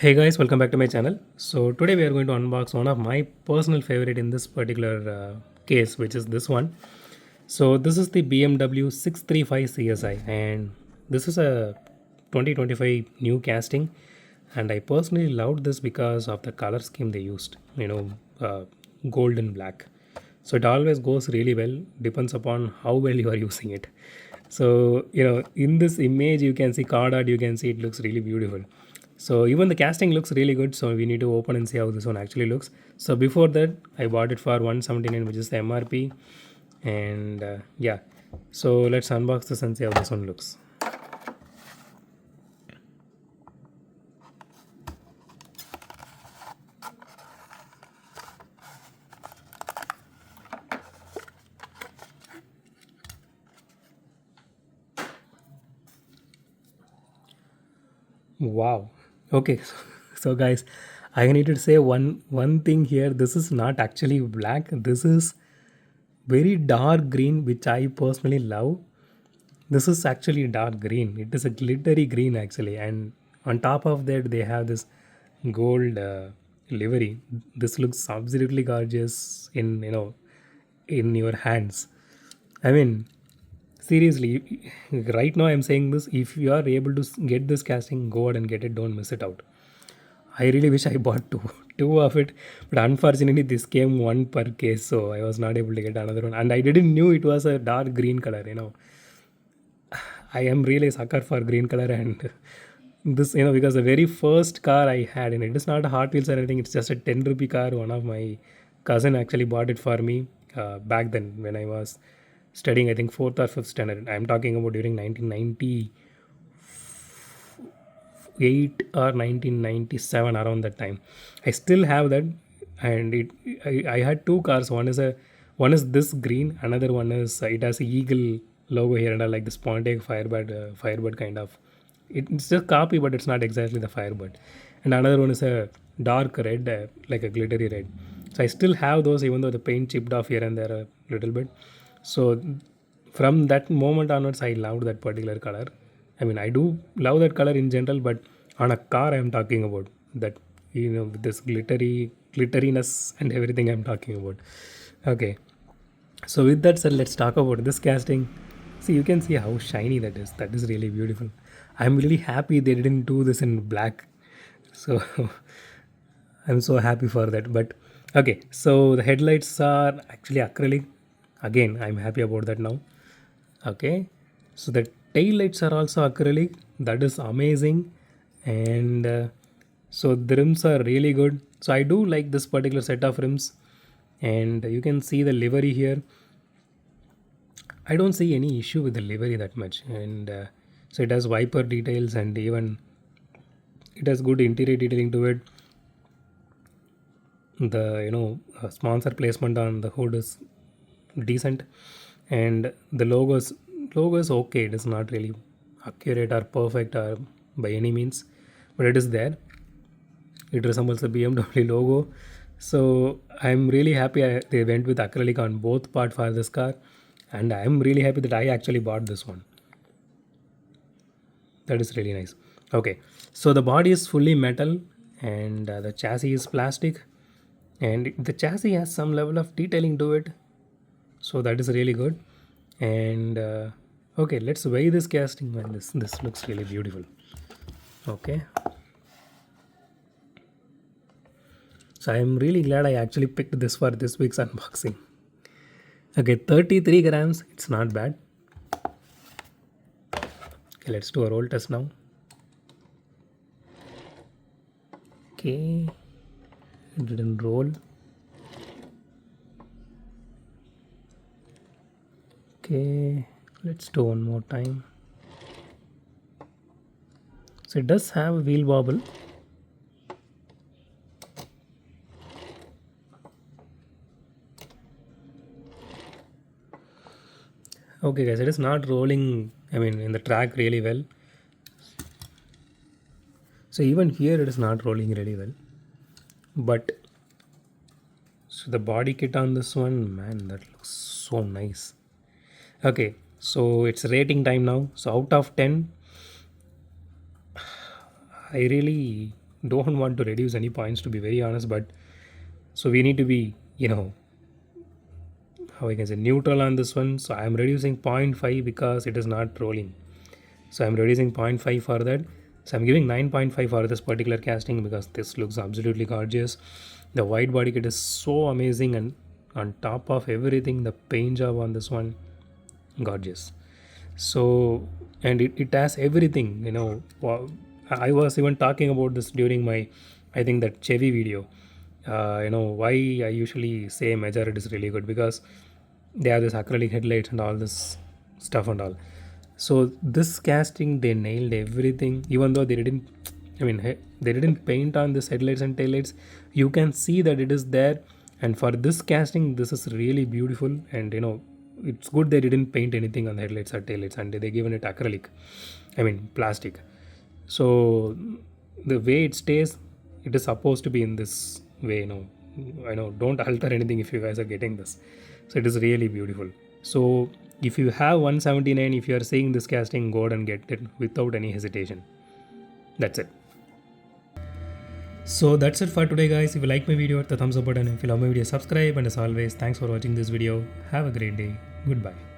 Hey guys, welcome back to my channel. So today we are going to unbox one of my personal favorite in this particular case, which is this one. So this is the BMW 635 CSI, and this is a 2025 new casting, and I personally loved this because of the color scheme they used. Gold and black. So it always goes really well. Depends upon how well you are using it. So in this image you can see card art. You can see it looks really beautiful. So even the casting looks really good. So we need to open and see how this one actually looks. So before that, I bought it for 179, which is the MRP. And yeah, so let's unbox this and see how this one looks. Wow. Okay. So guys, I need to say one thing here. This is not actually black. This is very dark green, which I personally love. This is actually dark green. It is a glittery green actually, and on top of that they have this gold livery. This looks absolutely gorgeous in your hands. I mean, seriously, right now I'm saying this. If you are able to get this casting, go ahead and get it. Don't miss it out. I really wish I bought two of it, but unfortunately this came one per case, so I was not able to get another one. And I didn't knew it was a dark green color. I am really a sucker for green color, and this because the very first car I had, and it is not a Hot Wheels or anything. It's just a 10 rupee car. One of my cousin actually bought it for me back then when I was studying. I think fourth or fifth standard. I'm talking about during 1998 or 1997, around that time. I still have that, and I had two cars. One is this green. Another one is it has a eagle logo here, and I like this Pontiac Firebird kind of. It's a copy, but it's not exactly the Firebird. And another one is a dark red, like a glittery red. So I still have those, even though the paint chipped off here and there a little bit. So from that moment onwards, I loved that particular color. I mean, I do love that color in general, but on a car, I'm talking about that. With this glitteriness and everything, I'm talking about. Okay. So with that said, let's talk about this casting. See, you can see how shiny that is. That is really beautiful. I'm really happy they didn't do this in black. So I'm so happy for that. But okay, so the headlights are actually acrylic. Again, I'm happy about that now. Okay, so the tail lights are also acrylic. That is amazing. And so the rims are really good. So I do like this particular set of rims. And you can see the livery here. I don't see any issue with the livery that much. And so it has wiper details, and even it has good interior detailing to it. The sponsor placement on the hood is decent, and the logo is okay. It is not really accurate or perfect or by any means, but it is there. It resembles the BMW logo. So I'm really happy they went with acrylic on both part for this car, and I'm really happy that I actually bought this one. That is really nice. Okay, so the body is fully metal, and the chassis is plastic, and the chassis has some level of detailing to it, so that is really good. And okay, let's weigh this casting. Man, this looks really beautiful. Okay, so I'm really glad I actually picked this for this week's unboxing. Okay, 33 grams. It's not bad. Okay, let's do a roll test now. Okay, it didn't roll. Okay, let's do one more time. So it does have a wheel wobble. Okay guys, it is not rolling, I mean, in the track really well. So even here it is not rolling really well. But so the body kit on this one, man, that looks so nice. Okay, so it's rating time now. So out of 10, I really don't want to reduce any points, to be very honest, but so we need to be, how I can say, neutral on this one. So I'm reducing point 0.5 because it is not rolling. So I'm reducing point 0.5 for that. So I'm giving 9.5 for this particular casting because this looks absolutely gorgeous. The white body kit is so amazing, and on top of everything, the paint job on this one, gorgeous. So, and it has everything, I was even talking about this during my, I think, that Chevy video. Why I usually say Majority is really good, because they have this acrylic headlights and all this stuff and all. So this casting, they nailed everything, even though they didn't, they didn't paint on this headlights and taillights. You can see that it is there. And for this casting, this is really beautiful. And it's good they didn't paint anything on the headlights or taillights, and they given it acrylic, plastic. So the way it stays, it is supposed to be in this way. I know, don't alter anything if you guys are getting this. So it is really beautiful. So if you have 179, if you are seeing this casting, go ahead and get it without any hesitation. That's it. So that's it for today, guys. If you like my video, hit the thumbs up button. If you love my video, subscribe. And as always, thanks for watching this video. Have a great day. Goodbye.